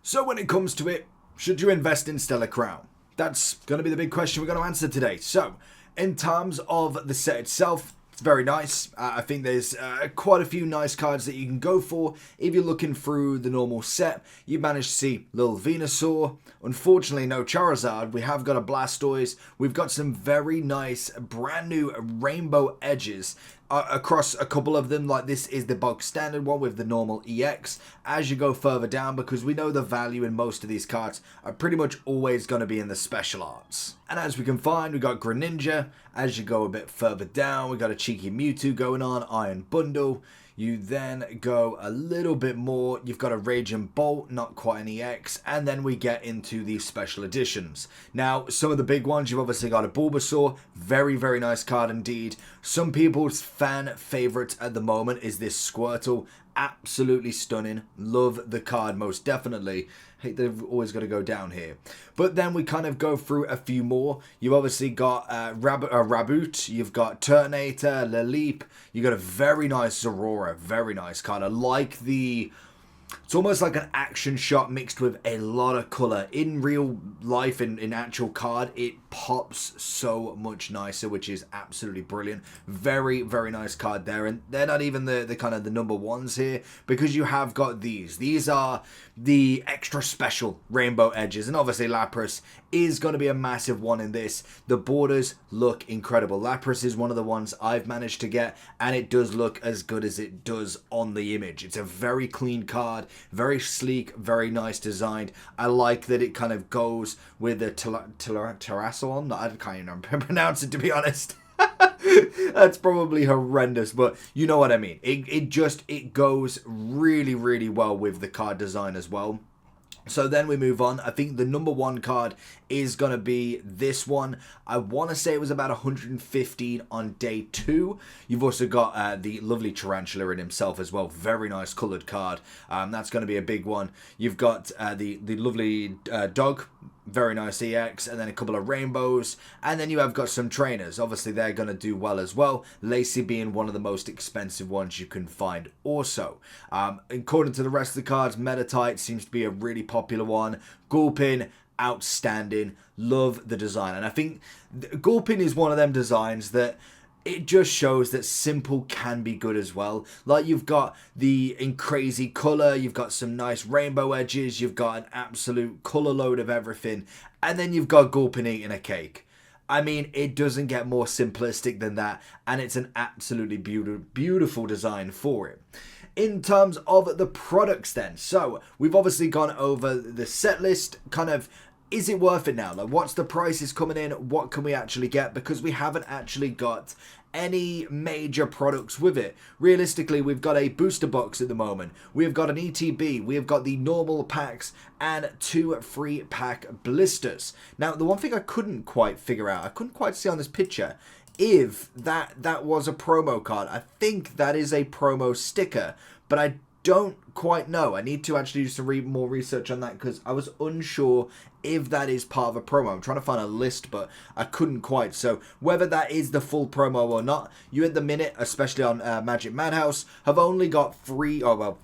So when it comes to it, should you invest in Stellar Crown? That's going to be the big question we're going to answer today. So, in terms of the set itself, it's very nice. I think there's quite a few nice cards that you can go for. If you're looking through the normal set, you managed to see Lil Venusaur. Unfortunately, no Charizard. We have got a Blastoise. We've got some very nice brand new rainbow edges across a couple of them. Like this is the bog standard one with the normal EX. As you go further down, because we know the value in most of these cards are pretty much always going to be in the special arts. And as we can find, we got Greninja. As you go a bit further down, we got a cheeky Mewtwo going on, Iron Bundle. You then go a little bit more, you've got a Raging Bolt, not quite an EX, and then we get into the special editions. Now, some of the big ones, you've obviously got a Bulbasaur, very, very nice card indeed. Some people's fan favourite at the moment is this Squirtle, absolutely stunning, love the card most definitely. Hey, they've always got to go down here. But then we kind of go through a few more. You've obviously got Raboot, you've got Turtonator, Leleep, you've got a very nice Zorora, very nice card. I like the... It's almost like an action shot mixed with a lot of colour. In real life, in actual card, it pops so much nicer, which is absolutely brilliant. Very, very nice card there. And they're not even the kind of the number ones here, because you have got these. These are the extra special rainbow edges. And obviously Lapras is going to be a massive one in this. The borders look incredible. Lapras is one of the ones I've managed to get, and it does look as good as it does on the image. It's a very clean card. Very sleek, very nice designed. I like that it kind of goes with the Terrasolon. I can't even pronounce it, to be honest. That's probably horrendous, but you know what I mean. It goes really, really well with the card design as well. So then we move on. I think the number one card is going to be this one. I want to say it was about 115 on day 2. You've also got the lovely Tarantula in himself as well. Very nice coloured card. That's going to be a big one. You've got the lovely dog. Very nice EX, and then a couple of rainbows, and then you have got some trainers. Obviously they're going to do well as well, Lacey being one of the most expensive ones you can find also. According to the rest of the cards, Meditite seems to be a really popular one. Gulpin, outstanding, love the design, and I think Gulpin is one of them designs that it just shows that simple can be good as well. Like, you've got in crazy colour, you've got some nice rainbow edges, you've got an absolute colour load of everything, and then you've got Gulpin eating a cake. I mean, it doesn't get more simplistic than that, and it's an absolutely beautiful design for it. In terms of the products then, so we've obviously gone over the set list, kind of, is it worth it now? Like, what's the prices coming in? What can we actually get? Because we haven't actually got any major products with it. Realistically, we've got a booster box at the moment. We've got an ETB. We've got the normal packs and 2 free pack blisters. Now, the one thing I couldn't quite figure out, I couldn't quite see on this picture, if that was a promo card. I think that is a promo sticker, but I don't quite know. I need to actually do some more research on that, because I was unsure if that is part of a promo. I'm trying to find a list, but I couldn't quite. So whether that is the full promo or not, you at the minute, especially on Magic Madhouse, have only got 3, or well,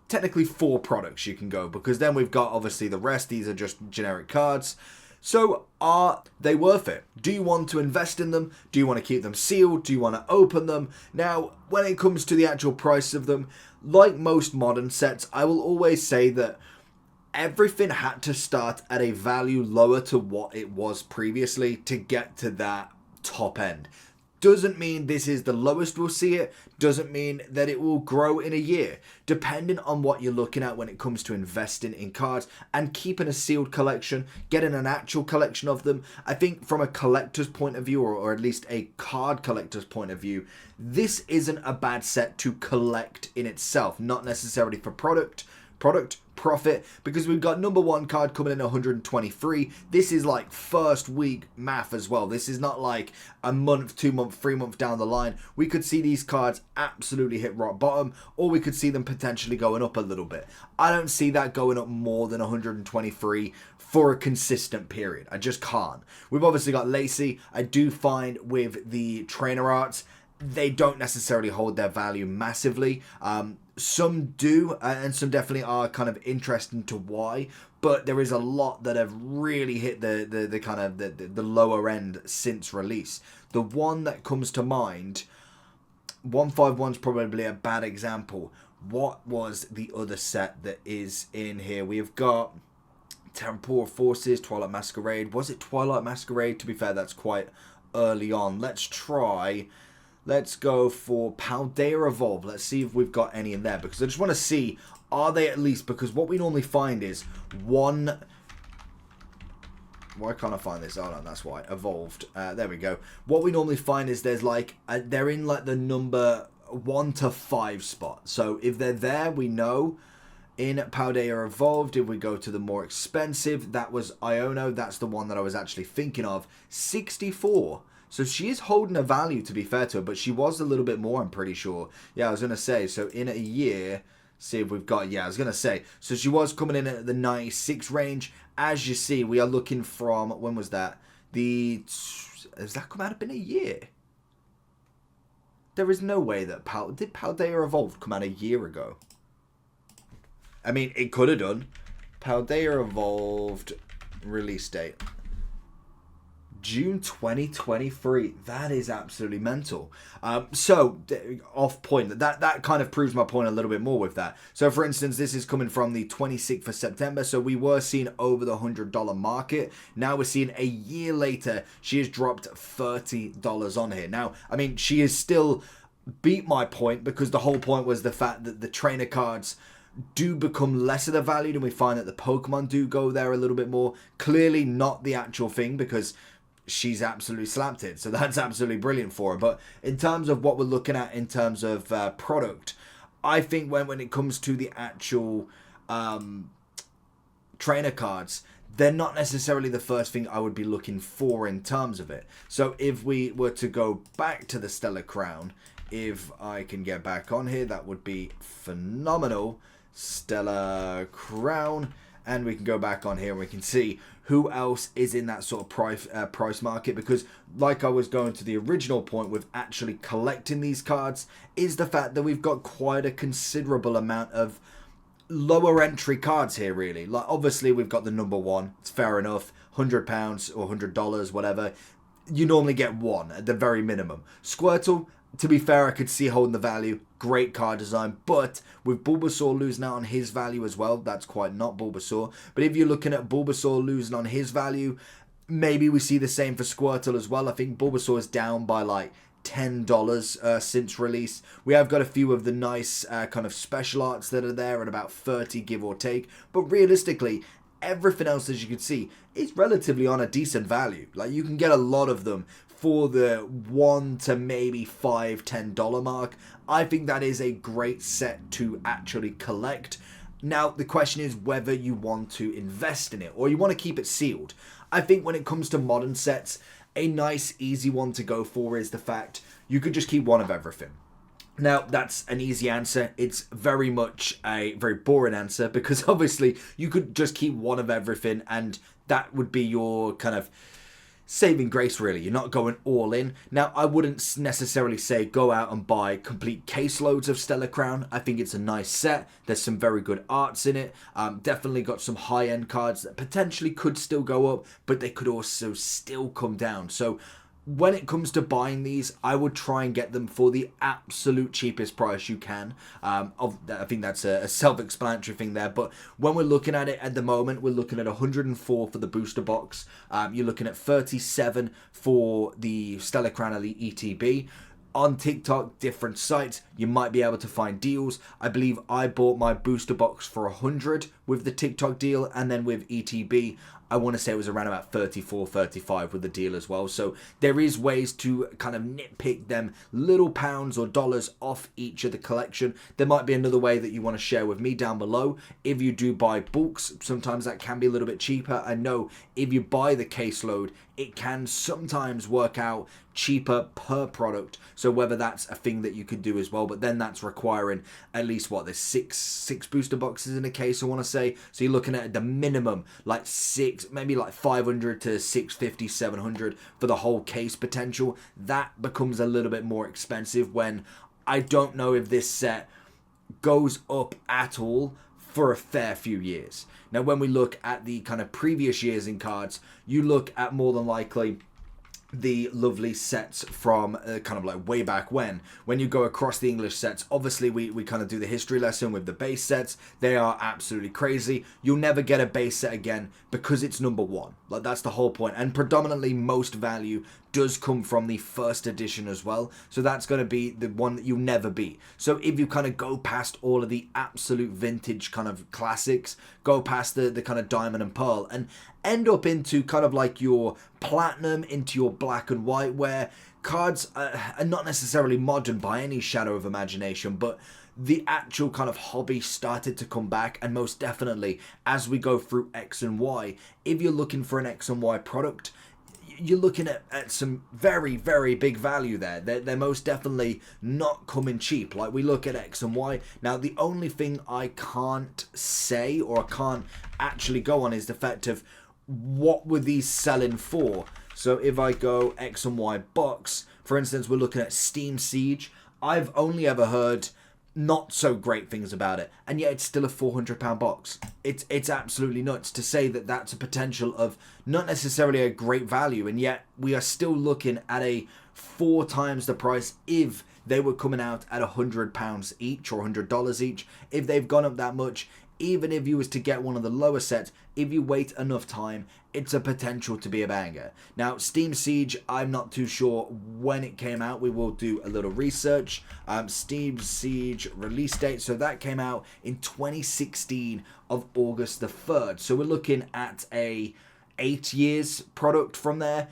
technically 4 products you can go, because then we've got obviously the rest. These are just generic cards. So are they worth it? Do you want to invest in them? Do you want to keep them sealed? Do you want to open them? Now, when it comes to the actual price of them, like most modern sets, I will always say that everything had to start at a value lower to what it was previously to get to that top end. Doesn't mean this is the lowest we'll see it. Doesn't mean that it will grow in a year. Depending on what you're looking at when it comes to investing in cards and keeping a sealed collection, getting an actual collection of them. I think from a collector's point of view, or at least a card collector's point of view, this isn't a bad set to collect in itself. Not necessarily for product profit, because we've got number 1 card coming in 123. This is like first week math as well. This is not like a month, 2 month, 3 month down the line. We could see these cards absolutely hit rock bottom, or we could see them potentially going up a little bit. I don't see that going up more than 123 for a consistent period. I just can't. We've obviously got Lacey. I do find with the trainer arts, they don't necessarily hold their value massively. some do, and some definitely are kind of interesting to why. But there is a lot that have really hit the kind of the lower end since release. The one that comes to mind, 151 is probably a bad example. What was the other set that is in here? We've got Temporal Forces, Twilight Masquerade. Was it Twilight Masquerade? To be fair, that's quite early on. Let's go for Paldea Evolve. Let's see if we've got any in there, because I just want to see, are they at least, because what we normally find is one... Why can't I find this? Oh no, that's why. Evolved. There we go. What we normally find is there's like, they're in like the number 1 to 5 spot. So if they're there, we know. In Paldea Evolved, if we go to the more expensive, that was Iono. That's the one that I was actually thinking of. 64. So she is holding a value, to be fair to her, but she was a little bit more, I'm pretty sure. Yeah, I was going to say, so in a year, see if we've got, yeah, I was going to say, so she was coming in at the 96 range. As you see, we are looking from, when was that? Has that come out of been a year? There is no way that, did Paldea Evolved come out a year ago? I mean, it could have done. Paldea Evolved release date. June 2023. That is absolutely mental. So, off point. That kind of proves my point a little bit more with that. So, for instance, this is coming from the 26th of September. So, we were seeing over the $100 market. Now, we're seeing a year later, she has dropped $30 on here. Now, I mean, she is still beat my point, because the whole point was the fact that the trainer cards do become less of the value, and we find that the Pokemon do go there a little bit more. Clearly not the actual thing, because she's absolutely slapped it, so that's absolutely brilliant for her. But in terms of what we're looking at in terms of product, I think when it comes to the actual trainer cards, they're not necessarily the first thing I would be looking for in terms of it. So if we were to go back to the Stellar Crown, if I can get back on here, that would be phenomenal. Stellar Crown, and we can go back on here and we can see who else is in that sort of price market, because like I was going to the original point with actually collecting these cards, is the fact that we've got quite a considerable amount of lower entry cards here, really. Like, obviously we've got the number one, it's fair enough, £100 or $100, whatever. You normally get one at the very minimum. Squirtle, to be fair, I could see holding the value. Great card design, but with Bulbasaur losing out on his value as well, that's quite not Bulbasaur. But if you're looking at Bulbasaur losing on his value, maybe we see the same for Squirtle as well. I think Bulbasaur is down by like $10 since release. We have got a few of the nice kind of special arts that are there at about 30, give or take. But realistically, everything else, as you can see, is relatively on a decent value. Like, you can get a lot of them for the $1 to maybe $5, $10 mark. I think that is a great set to actually collect. Now, the question is whether you want to invest in it or you want to keep it sealed. I think when it comes to modern sets, a nice, easy one to go for is the fact you could just keep one of everything. Now, that's an easy answer. It's very much a very boring answer, because obviously you could just keep one of everything and that would be your kind of saving grace, really. You're not going all in. Now, I wouldn't necessarily say go out and buy complete caseloads of Stellar Crown. I think it's a nice set. There's some very good arts in it. Definitely got some high-end cards that potentially could still go up, but they could also still come down. So when it comes to buying these, I would try and get them for the absolute cheapest price you can. I think that's a self-explanatory thing there. But when we're looking at it at the moment, we're looking at 104 for the booster box. You're looking at 37 for the Stellar Crown Elite ETB. On TikTok, different sites, you might be able to find deals. I believe I bought my booster box for 100 with the TikTok deal, and then with ETB, I want to say it was around about 34, 35 with the deal as well. So there is ways to kind of nitpick them little pounds or dollars off each of the collection. There might be another way that you want to share with me down below. If you do buy bulks, sometimes that can be a little bit cheaper. I know if you buy the caseload, it can sometimes work out cheaper per product. So whether that's a thing that you could do as well, but then that's requiring at least what, there's six booster boxes in a case, I want to say. So you're looking at the minimum like maybe like 500 to 650, 700 for the whole case potential. That becomes a little bit more expensive when I don't know if this set goes up at all for a fair few years. Now, when we look at the kind of previous years in cards, you look at more than likely the lovely sets from kind of like way back when you go across the English sets. Obviously we kind of do the history lesson with the base sets. They are absolutely crazy. You'll never get a base set again because it's number one. Like, that's the whole point. And predominantly most value does come from the first edition as well, so that's going to be the one that you'll never beat. So if you kind of go past all of the absolute vintage kind of classics, go past the kind of diamond and pearl, and end up into kind of like your platinum, into your black and white, where cards are not necessarily modern by any shadow of imagination, but the actual kind of hobby started to come back. And most definitely as we go through X and Y, if you're looking for an X and Y product, you're looking at some very, very big value there. They're most definitely not coming cheap. Like, we look at X and Y. Now, the only thing I can't say, or I can't actually go on, is the fact of what were these selling for. So if I go X and Y box, for instance, we're looking at Steam Siege. I've only ever heard not so great things about it, and yet it's still a £400 box. It's absolutely nuts to say that that's a potential of not necessarily a great value, and yet we are still looking at a 4 times the price if they were coming out at £100 each or $100 each. If they've gone up that much, even if you was to get one of the lower sets, if you wait enough time, it's a potential to be a banger. Now, Steam Siege, I'm not too sure when it came out. We will do a little research. Steam Siege release date, so that came out in 2016 of August the 3rd. So we're looking at a 8 years product from there.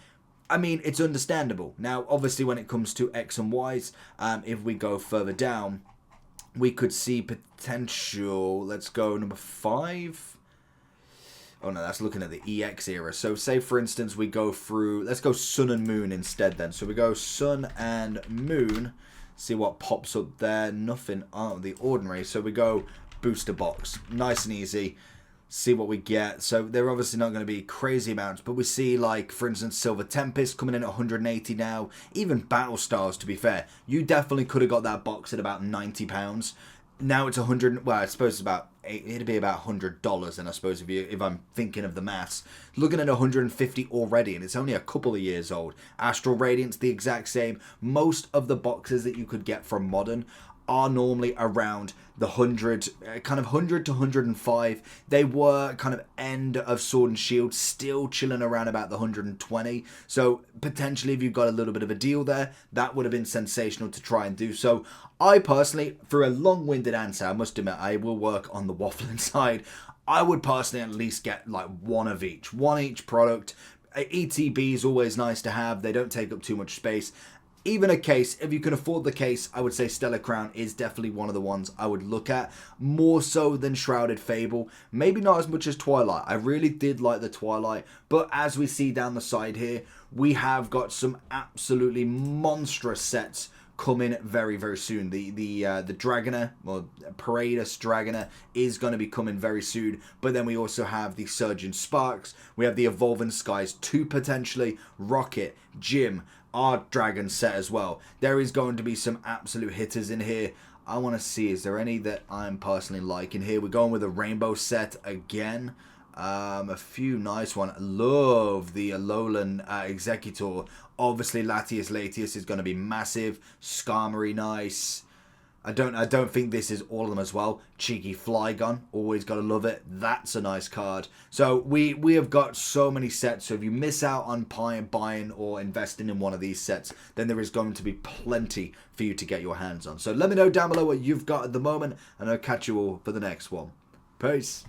I mean, it's understandable. Now, obviously, when it comes to X and Ys, if we go further down, we could see potential. Let's go number 5. Oh no, that's looking at the EX era. So say, for instance, we go through, let's go Sun and Moon instead then. So we go Sun and Moon, see what pops up there. Nothing out of the ordinary. So we go booster box, nice and easy. See what we get. So they're obviously not going to be crazy amounts, but we see, like, for instance, Silver Tempest coming in at 180 now. Even Battle Stars, to be fair, you definitely could have got that box at about £90. Now it's 100. Well, I suppose it's about, it'd be about $100. And I suppose if I'm thinking of the maths, looking at 150 already, and it's only a couple of years old. Astral Radiance, the exact same. Most of the boxes that you could get from Modern are normally around the 100, kind of 100 to 105. They were kind of end of Sword and Shield, still chilling around about the 120. So potentially, if you got a little bit of a deal there, that would have been sensational to try and do. So I personally, for a long-winded answer, I must admit, I will work on the waffling side. I would personally at least get like one each product. ETB is always nice to have. They don't take up too much space. Even a case, if you can afford the case, I would say Stellar Crown is definitely one of the ones I would look at, more so than Shrouded Fable. Maybe not as much as Twilight. I really did like the Twilight, but as we see down the side here, we have got some absolutely monstrous sets coming very, very soon. The Dragoner, or Paradis Dragoner, is going to be coming very soon. But then we also have the Surgeon Sparks. We have the Evolving Skies 2 potentially, Rocket, Jim, our Dragon set as well. There is going to be some absolute hitters in here. I want to see, is there any that I'm personally liking here? We're going with a Rainbow set again. A few nice ones. Love the Alolan Executor. Obviously, Latias Latias is going to be massive. Skarmory, nice. I don't think this is all of them as well. Cheeky Flygon, always got to love it. That's a nice card. So we have got so many sets. So if you miss out on buying or investing in one of these sets, then there is going to be plenty for you to get your hands on. So let me know down below what you've got at the moment, and I'll catch you all for the next one. Peace.